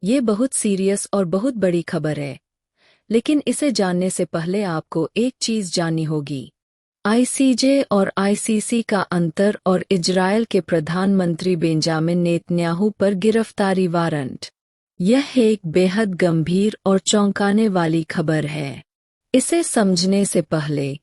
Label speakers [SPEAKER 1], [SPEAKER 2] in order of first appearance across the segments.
[SPEAKER 1] ये बहुत सीरियस और बहुत बड़ी खबर है, लेकिन इसे जानने से पहले आपको एक चीज़ जाननी होगी। आईसीजे और आईसीसी का अंतर और इजरायल के प्रधानमंत्री बेंजामिन नेतन्याहू पर गिरफ्तारी वारंट। यह एक बेहद गंभीर और चौंकाने वाली खबर है। इसे समझने से पहले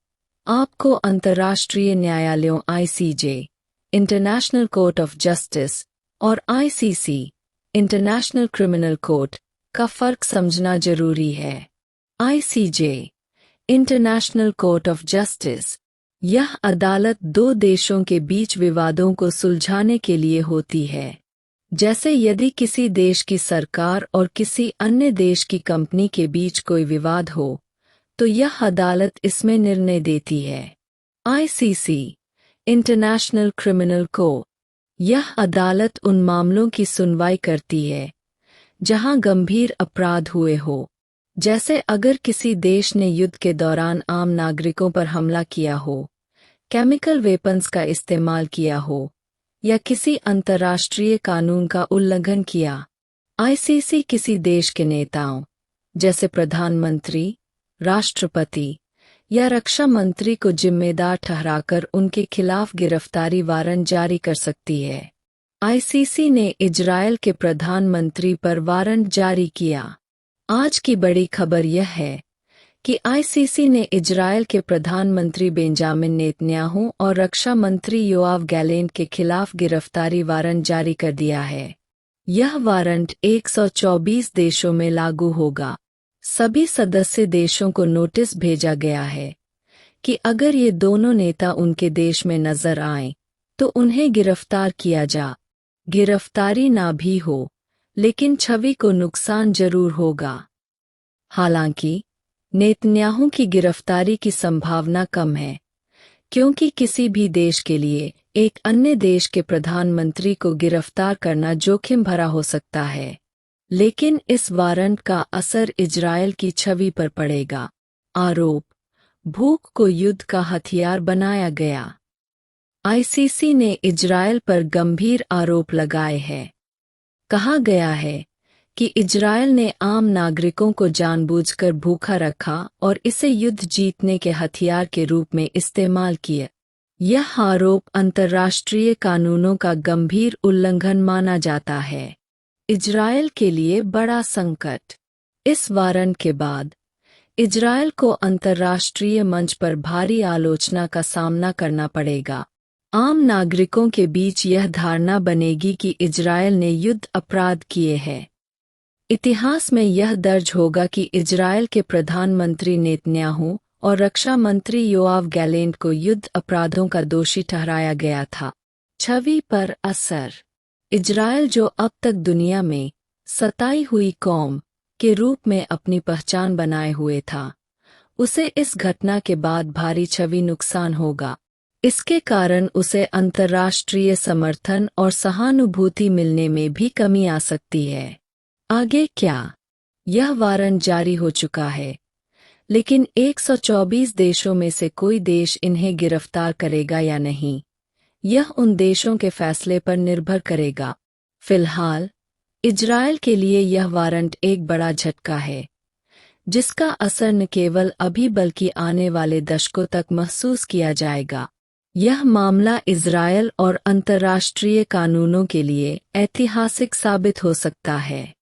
[SPEAKER 1] आपको अंतर्राष्ट्रीय न्यायालयों ICJ, international court of justice, और आईसीसी, इंटरनेशनल क्रिमिनल कोर्ट, का फर्क समझना जरूरी है। ICJ, international court of justice, यह अदालत दो देशों के बीच विवादों को सुलझाने के लिए होती है। जैसे यदि किसी देश की सरकार और किसी अन्य देश की कंपनी के बीच कोई विवाद हो, तो यह अदालत इसमें निर्णय देती है। आईसीसी, इंटरनेशनल क्रिमिनल कोर्ट, यह अदालत उन मामलों की सुनवाई करती है जहां गंभीर अपराध हुए हो, जैसे अगर किसी देश ने युद्ध के दौरान आम नागरिकों पर हमला किया हो, केमिकल वेपन्स का इस्तेमाल किया हो, या किसी अंतर्राष्ट्रीय कानून का उल्लंघन किया। आईसीसी किसी देश के नेताओं, जैसे प्रधानमंत्री, राष्ट्रपति या रक्षा मंत्री को जिम्मेदार ठहराकर उनके खिलाफ गिरफ्तारी वारंट जारी कर सकती है। आईसीसी ने इजरायल के प्रधानमंत्री पर वारंट जारी किया। आज की बड़ी खबर यह है कि आईसीसी ने इजरायल के प्रधानमंत्री बेंजामिन नेतन्याहू और रक्षा मंत्री योआव गैलेंट के खिलाफ गिरफ्तारी वारंट जारी कर दिया है। यह वारंट 124 देशों में लागू होगा। सभी सदस्य देशों को नोटिस भेजा गया है कि अगर ये दोनों नेता उनके देश में नजर आएं, तो उन्हें गिरफ्तार किया जा। गिरफ्तारी ना भी हो, लेकिन छवि को नुकसान जरूर होगा। हालांकि नेतन्याहू की गिरफ्तारी की संभावना कम है, क्योंकि किसी भी देश के लिए एक अन्य देश के प्रधानमंत्री को गिरफ्तार करना जोखिम भरा हो सकता है। लेकिन इस वारंट का असर इजरायल की छवि पर पड़ेगा। आरोप, भूख को युद्ध का हथियार बनाया गया। आईसीसी ने इजरायल पर गंभीर आरोप लगाए हैं। कहा गया है कि इजरायल ने आम नागरिकों को जानबूझकर भूखा रखा और इसे युद्ध जीतने के हथियार के रूप में इस्तेमाल किया। यह आरोप अंतर्राष्ट्रीय कानूनों का गंभीर उल्लंघन माना जाता है। इजरायल के लिए बड़ा संकट। इस वारंट के बाद इजरायल को अंतर्राष्ट्रीय मंच पर भारी आलोचना का सामना करना पड़ेगा। आम नागरिकों के बीच यह धारणा बनेगी कि इजरायल ने युद्ध अपराध किए हैं। इतिहास में यह दर्ज होगा कि इजरायल के प्रधानमंत्री नेतन्याहू और रक्षा मंत्री योआव गैलेंट को युद्ध अपराधों का दोषी ठहराया गया था। छवि पर असर। इजरायल, जो अब तक दुनिया में सताई हुई कौम के रूप में अपनी पहचान बनाए हुए था, उसे इस घटना के बाद भारी छवि नुकसान होगा। इसके कारण उसे अंतर्राष्ट्रीय समर्थन और सहानुभूति मिलने में भी कमी आ सकती है। आगे क्या? यह वारंट जारी हो चुका है, लेकिन 124 देशों में से कोई देश इन्हें गिरफ्तार करेगा या नहीं, यह उन देशों के फैसले पर निर्भर करेगा। फिलहाल इजरायल के लिए यह वारंट एक बड़ा झटका है, जिसका असर न केवल अभी बल्कि आने वाले दशकों तक महसूस किया जाएगा। यह मामला इजरायल और अंतर्राष्ट्रीय कानूनों के लिए ऐतिहासिक साबित हो सकता है।